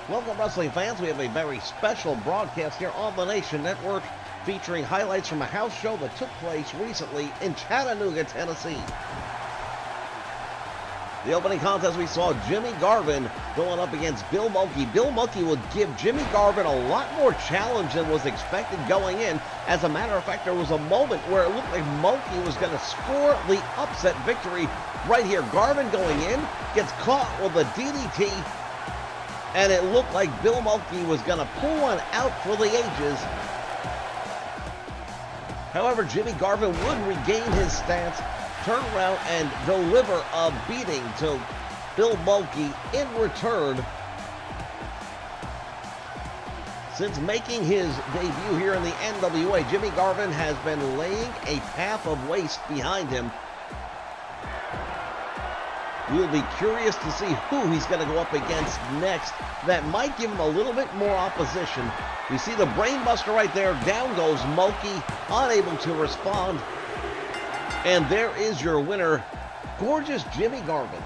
Welcome, wrestling fans. We have a very special broadcast here on the Nation Network featuring highlights from a house show that took place recently in Chattanooga, Tennessee. The opening contest, we saw Jimmy Garvin going up against Bill Mulkey. Bill Mulkey would give Jimmy Garvin a lot more challenge than was expected going in. As a matter of fact, there was a moment where it looked like Mulkey was going to score the upset victory right here. Garvin going in, gets caught with a DDT, and it looked like Bill Mulkey was going to pull one out for the ages. However, Jimmy Garvin would regain his stance, turn around, and deliver a beating to Bill Mulkey in return. Since making his debut here in the NWA, Jimmy Garvin has been laying a path of waste behind him. We'll be curious to see who he's going to go up against next. That might give him a little bit more opposition. We see the brainbuster right there. Down goes Mulkey, unable to respond. And there is your winner, gorgeous Jimmy Garvin.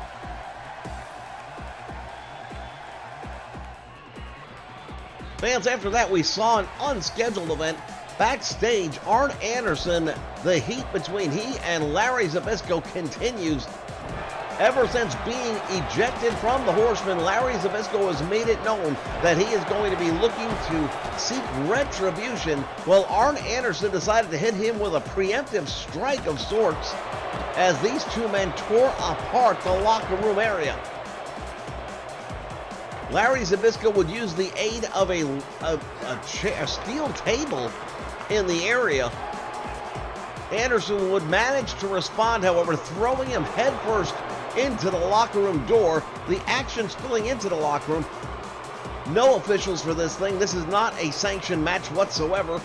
Fans, after that, we saw an unscheduled event. Backstage, Arn Anderson, the heat between he and Larry Zbyszko continues. Ever since being ejected from the Horsemen, Larry Zbyszko has made it known that he is going to be looking to seek retribution. Well, Arn Anderson decided to hit him with a preemptive strike of sorts as these two men tore apart the locker room area. Larry Zbyszko would use the aid of a steel table in the area. Anderson would manage to respond, however, throwing him headfirst into the locker room door. The action spilling into the locker room. No officials for this thing. This is not a sanctioned match whatsoever.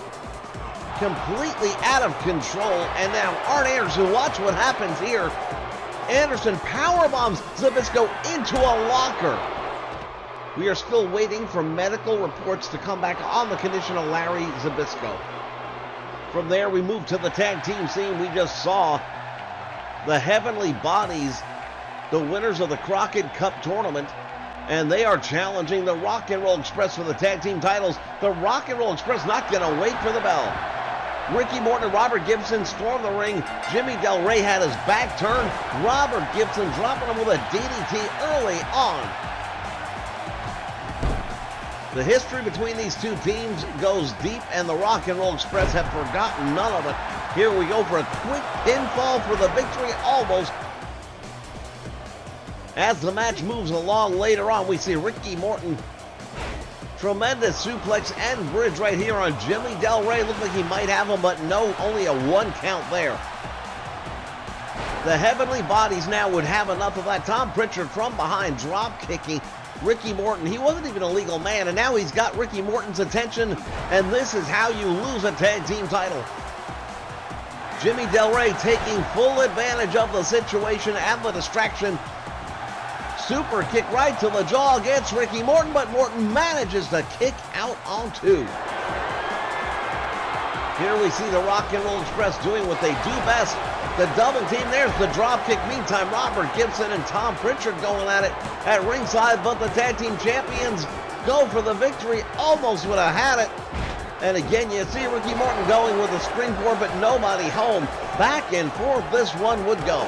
Completely out of control. And now Arn Anderson, watch what happens here. Anderson powerbombs Zbyszko into a locker. We are still waiting for medical reports to come back on the condition of Larry Zbyszko. From there, we move to the tag team scene. We just saw the Heavenly Bodies, the winners of the Crockett Cup tournament, and they are challenging the Rock and Roll Express for the tag team titles. The Rock and Roll Express not going to wait for the bell. Ricky Morton and Robert Gibson storm the ring. Jimmy Del Rey had his back turned. Robert Gibson dropping him with a DDT early on. The history between these two teams goes deep, and the Rock and Roll Express have forgotten none of it. Here we go for a quick pinfall for the victory, almost. As the match moves along later on, we see Ricky Morton. Tremendous suplex and bridge right here on Jimmy Del Rey. Looked like he might have him, but no, only a 1 count there. The Heavenly Bodies now would have enough of that. Tom Pritchard from behind, drop kicking Ricky Morton. He wasn't even a legal man, and now he's got Ricky Morton's attention, and this is how you lose a tag team title. Jimmy Del Rey taking full advantage of the situation and the distraction. Super kick right to the jaw against Ricky Morton, but Morton manages to kick out on 2. Here we see the Rock and Roll Express doing what they do best. The double team, there's the drop kick. Meantime, Robert Gibson and Tom Pritchard going at it at ringside, but the tag team champions go for the victory. Almost would have had it. And again, you see Ricky Morton going with a springboard, but nobody home. Back and forth this one would go.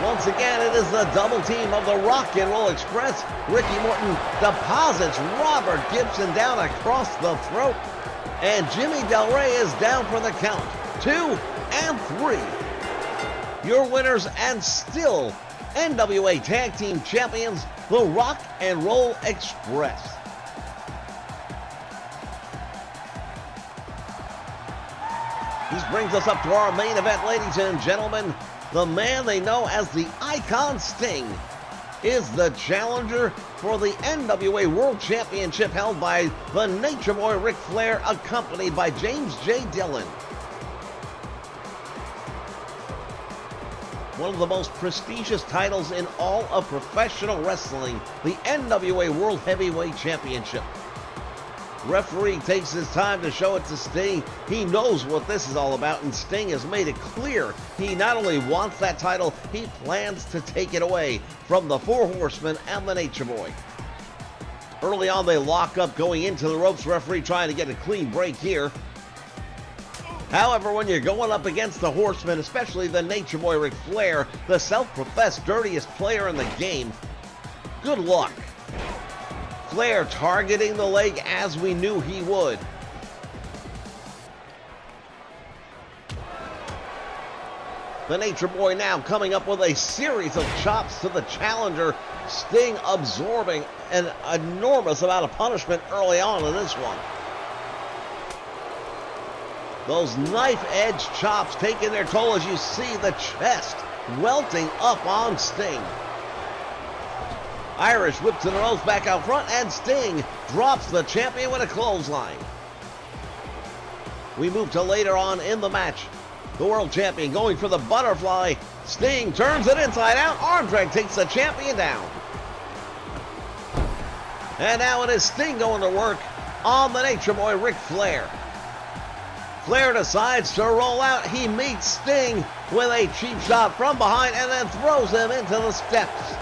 Once again, it is the double team of the Rock and Roll Express. Ricky Morton deposits Robert Gibson down across the throat. And Jimmy Del Rey is down for the count. 2 and 3. Your winners and still NWA Tag Team Champions, the Rock and Roll Express. This brings us up to our main event, ladies and gentlemen. The man they know as the Icon Sting is the challenger for the NWA World Championship held by the Nature Boy Ric Flair, accompanied by James J. Dillon. One of the most prestigious titles in all of professional wrestling, the NWA World Heavyweight Championship. Referee takes his time to show it to Sting. He knows what this is all about, and Sting has made it clear he not only wants that title, he plans to take it away from the Four Horsemen and the Nature Boy. Early on, they lock up going into the ropes. Referee trying to get a clean break here. However, when you're going up against the Horsemen, especially the Nature Boy Ric Flair, the self-professed dirtiest player in the game, good luck. Flair targeting the leg as we knew he would. The Nature Boy now coming up with a series of chops to the challenger. Sting absorbing an enormous amount of punishment early on in this one. Those knife-edge chops taking their toll as you see the chest welting up on Sting. Irish whip to the nose back out front, and Sting drops the champion with a clothesline. We move to later on in the match. The world champion going for the butterfly. Sting turns it inside out. Arm drag takes the champion down. And now it is Sting going to work on the Nature Boy Ric Flair. Flair decides to roll out. He meets Sting with a cheap shot from behind and then throws him into the steps.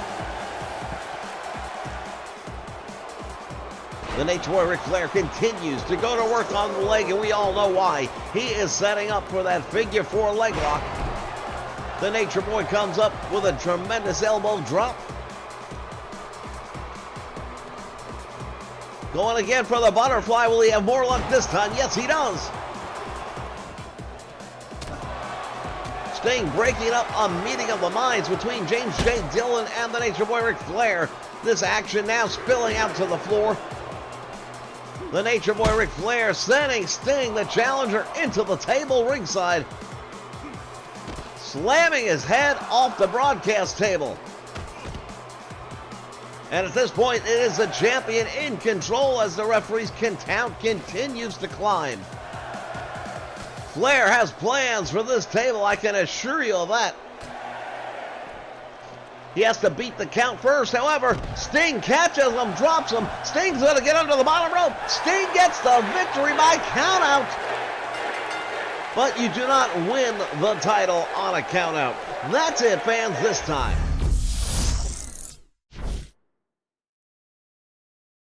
The Nature Boy Ric Flair continues to go to work on the leg, and we all know why. He is setting up for that figure four leg lock. The Nature Boy comes up with a tremendous elbow drop. Going again for the butterfly. Will he have more luck this time? Yes, he does. Sting breaking up a meeting of the minds between James J. Dillon and the Nature Boy Ric Flair. This action now spilling out to the floor. The Nature Boy Ric Flair sending Sting, the challenger, into the table ringside, slamming his head off the broadcast table. And at this point, it is the champion in control as the referee's count continues to climb. Flair has plans for this table, I can assure you of that. He has to beat the count first. However, Sting catches him, drops him. Sting's going to get under the bottom rope. Sting gets the victory by countout. But you do not win the title on a countout. That's it, fans, this time.